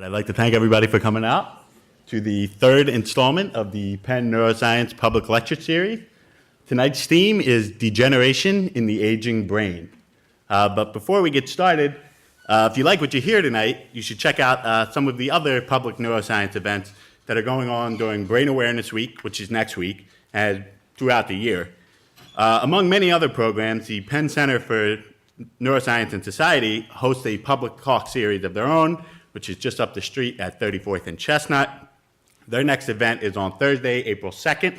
I'd like to thank everybody for coming out to the third installment of the Penn Neuroscience Public Lecture Series. Tonight's theme is Degeneration in the Aging Brain. But before we get started, if you like what you hear tonight, you should check out some of the other public neuroscience events that are going on during Brain Awareness Week, which is next week, and throughout the year. Among many other programs, the Penn Center for Neuroscience and Society hosts a public talk series of their own, which is just up the street at 34th and Chestnut. Their next event is on Thursday, April 2nd,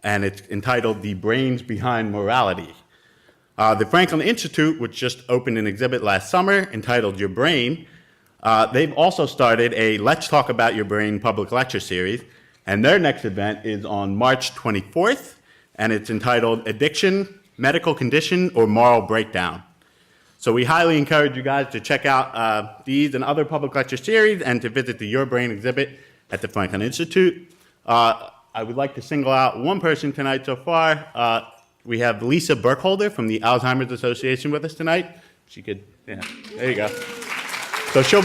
and it's entitled The Brains Behind Morality. The Franklin Institute, which just opened an exhibit last summer entitled Your Brain, they've also started a Let's Talk About Your Brain public lecture series, and their next event is on March 24th, and it's entitled Addiction, Medical Condition, or Moral Breakdown. So we highly encourage you guys to check out these and other public lecture series and to visit the Your Brain exhibit at the Franklin Institute. I would like to single out one person tonight so far. We have Lisa Burkholder from the Alzheimer's Association with us tonight. She could, yeah, there you go. So she'll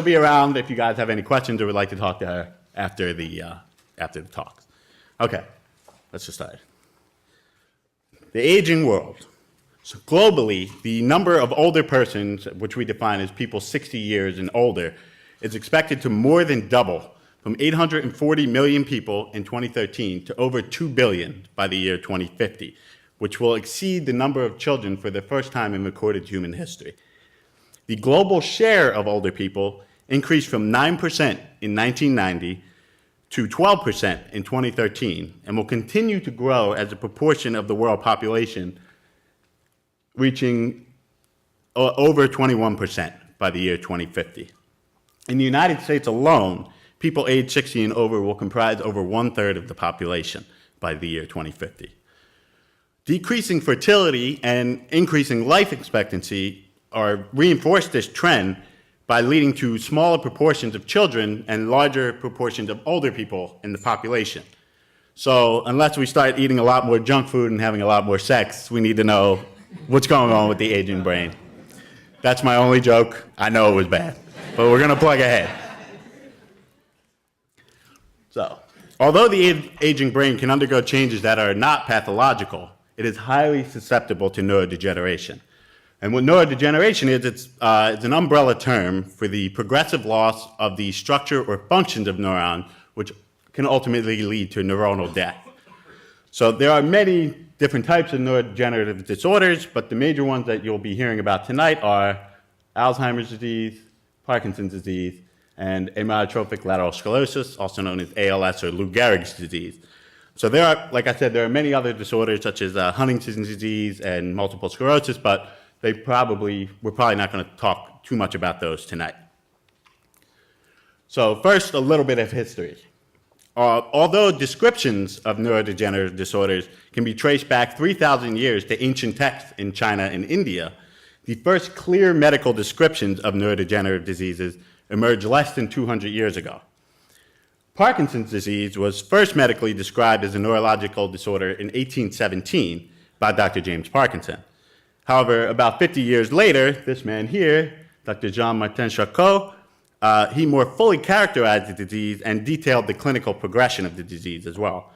be around if you guys have any questions or would like to talk to her after the talks. Okay, let's just start. The aging world. So globally, the number of older persons, which we define as people 60 years and older, is expected to more than double from 840 million people in 2013 to over 2 billion by the year 2050, which will exceed the number of children for the first time in recorded human history. The global share of older people increased from 9% in 1990 to 12% in 2013 and will continue to grow as a proportion of the world population, reaching over 21% by the year 2050. In the United States alone, people aged 60 and over will comprise over 1/3 of the population by the year 2050. Decreasing fertility and increasing life expectancy are reinforce this trend by leading to smaller proportions of children and larger proportions of older people in the population. So unless we start eating a lot more junk food and having a lot more sex, we need to know what's going on with the aging brain. That's my only joke. I know it was bad, but we're going to plug ahead. So, although the aging brain can undergo changes that are not pathological, it is highly susceptible to neurodegeneration. And what neurodegeneration is, it's an umbrella term for the progressive loss of the structure or functions of neurons, which can ultimately lead to neuronal death. So there are many different types of neurodegenerative disorders, but the major ones that you'll be hearing about tonight are Alzheimer's disease, Parkinson's disease, and amyotrophic lateral sclerosis, also known as ALS or Lou Gehrig's disease. So there are, like I said, there are many other disorders such as Huntington's disease and multiple sclerosis, but we're probably not going to talk too much about those tonight. So first, a little bit of history. Although descriptions of neurodegenerative disorders can be traced back 3,000 years to ancient texts in China and India, the first clear medical descriptions of neurodegenerative diseases emerged less than 200 years ago. Parkinson's disease was first medically described as a neurological disorder in 1817 by Dr. James Parkinson. However, about 50 years later, this man here, Dr. Jean-Martin Charcot, he more fully characterized the disease and detailed the clinical progression of the disease as well.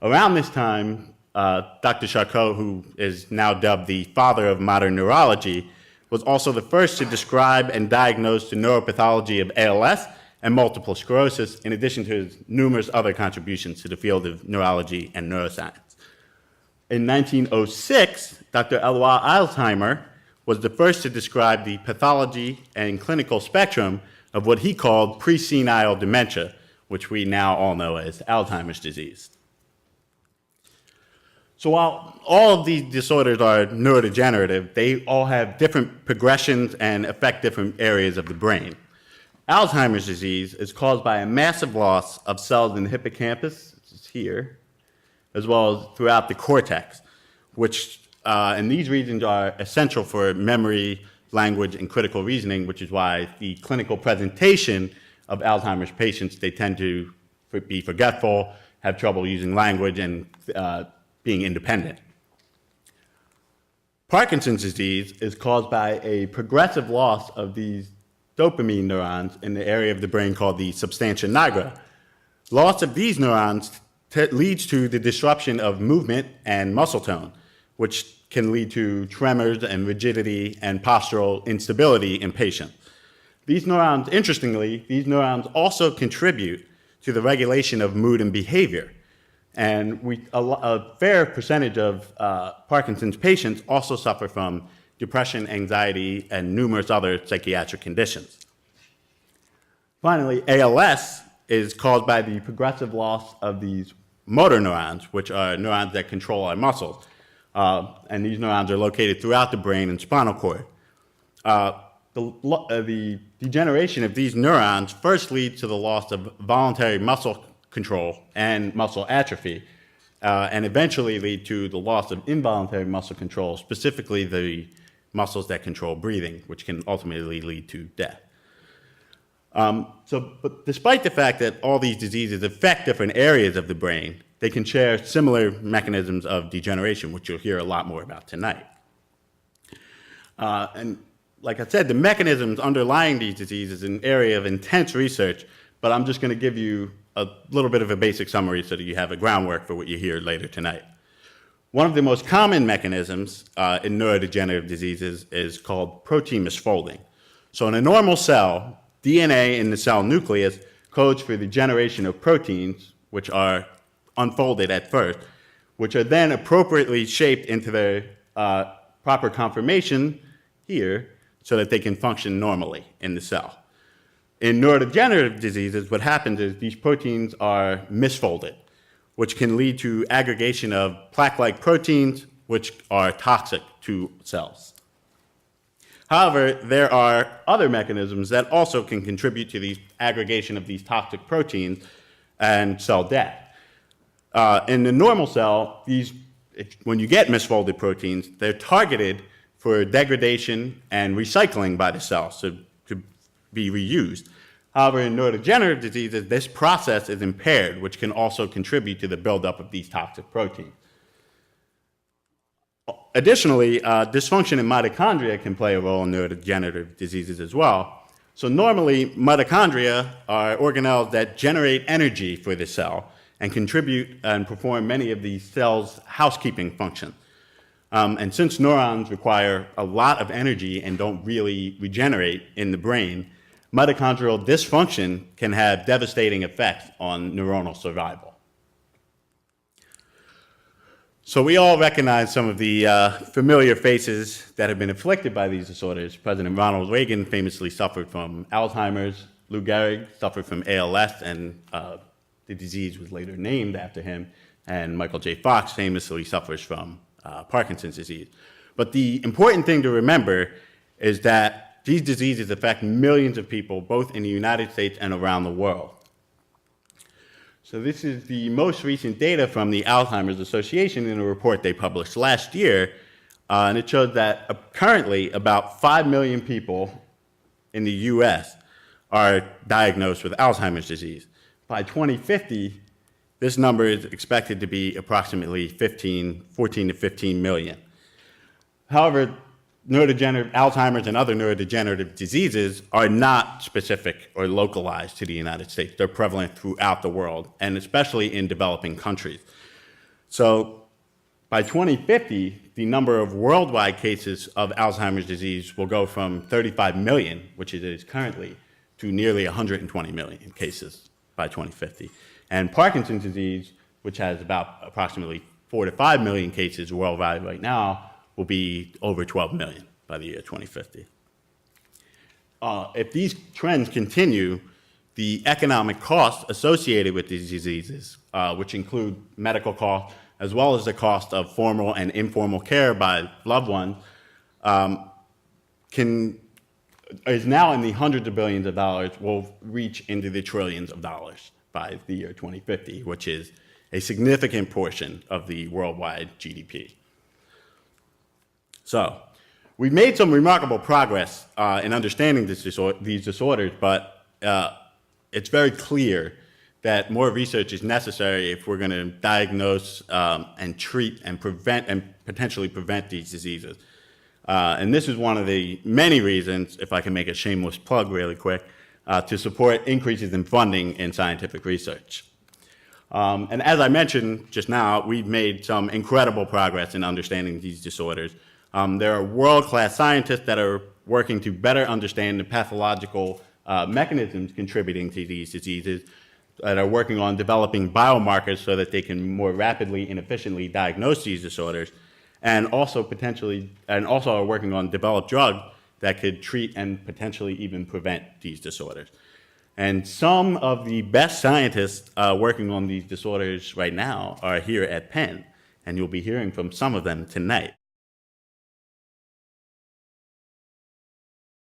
Around this time, Dr. Charcot, who is now dubbed the father of modern neurology, was also the first to describe and diagnose the neuropathology of ALS and multiple sclerosis, in addition to his numerous other contributions to the field of neurology and neuroscience. In 1906, Dr. Eloi Alzheimer was the first to describe the pathology and clinical spectrum of what he called presenile dementia, which we now all know as Alzheimer's disease. So while all of these disorders are neurodegenerative, they all have different progressions and affect different areas of the brain. Alzheimer's disease is caused by a massive loss of cells in the hippocampus, which is here, as well as throughout the cortex, which, and these regions are essential for memory, language, and critical reasoning, which is why the clinical presentation of Alzheimer's patients, they tend to be forgetful, have trouble using language, and being independent. Parkinson's disease is caused by a progressive loss of these dopamine neurons in the area of the brain called the substantia nigra. Loss of these neurons leads to the disruption of movement and muscle tone, which can lead to tremors and rigidity and postural instability in patients. These neurons, interestingly, these neurons also contribute to the regulation of mood and behavior. And a fair percentage of Parkinson's patients also suffer from depression, anxiety, and numerous other psychiatric conditions. Finally, ALS is caused by the progressive loss of these motor neurons, which are neurons that control our muscles. And these neurons are located throughout the brain and spinal cord. The degeneration of these neurons first leads to the loss of voluntary muscle control and muscle atrophy, and eventually lead to the loss of involuntary muscle control, specifically the muscles that control breathing, which can ultimately lead to death. But despite the fact that all these diseases affect different areas of the brain, they can share similar mechanisms of degeneration, which you'll hear a lot more about tonight. And like I said, the mechanisms underlying these diseases is an area of intense research, but I'm just going to give you a little bit of a basic summary so that you have a groundwork for what you hear later tonight. One of the most common mechanisms in neurodegenerative diseases is called protein misfolding. So in a normal cell, DNA in the cell nucleus codes for the generation of proteins, which are unfolded at first, which are then appropriately shaped into their proper conformation here so that they can function normally in the cell. In neurodegenerative diseases, what happens is these proteins are misfolded, which can lead to aggregation of plaque-like proteins, which are toxic to cells. However, there are other mechanisms that also can contribute to the aggregation of these toxic proteins and cell death. In the normal cell, when you get misfolded proteins, they're targeted for degradation and recycling by the cell, so to be reused. However, in neurodegenerative diseases, this process is impaired, which can also contribute to the buildup of these toxic proteins. Additionally, dysfunction in mitochondria can play a role in neurodegenerative diseases as well. So normally, mitochondria are organelles that generate energy for the cell and contribute and perform many of the cell's housekeeping functions. And since neurons require a lot of energy and don't really regenerate in the brain, mitochondrial dysfunction can have devastating effects on neuronal survival. So we all recognize some of the familiar faces that have been afflicted by these disorders. President Ronald Reagan famously suffered from Alzheimer's. Lou Gehrig suffered from ALS, and the disease was later named after him. And Michael J. Fox famously suffers from Parkinson's disease. But the important thing to remember is that these diseases affect millions of people, both in the United States and around the world. So this is the most recent data from the Alzheimer's Association in a report they published last year, and it shows that currently about 5 million people in the US are diagnosed with Alzheimer's disease. By 2050, this number is expected to be approximately 14 to 15 million. However, Alzheimer's and other neurodegenerative diseases are not specific or localized to the United States. They're prevalent throughout the world, and especially in developing countries. So by 2050, the number of worldwide cases of Alzheimer's disease will go from 35 million, which it is currently, to nearly 120 million cases by 2050. And Parkinson's disease, which has about approximately 4 to 5 million cases worldwide right now, will be over 12 million by the year 2050. If these trends continue, the economic costs associated with these diseases, which include medical costs, as well as the cost of formal and informal care by loved ones, is now in the hundreds of billions of dollars, will reach into the trillions of dollars by the year 2050, which is a significant portion of the worldwide GDP. So we've made some remarkable progress in understanding these disorders, but it's very clear that more research is necessary if we're going to diagnose and treat and prevent and potentially prevent these diseases. And this is one of the many reasons, if I can make a shameless plug really quick, to support increases in funding in scientific research. And as I mentioned just now, we've made some incredible progress in understanding these disorders. There are world-class scientists that are working to better understand the pathological mechanisms contributing to these diseases, that are working on developing biomarkers so that they can more rapidly and efficiently diagnose these disorders, and also are working on developed drugs that could treat and potentially even prevent these disorders. And some of the best scientists working on these disorders right now are here at Penn, and you'll be hearing from some of them tonight.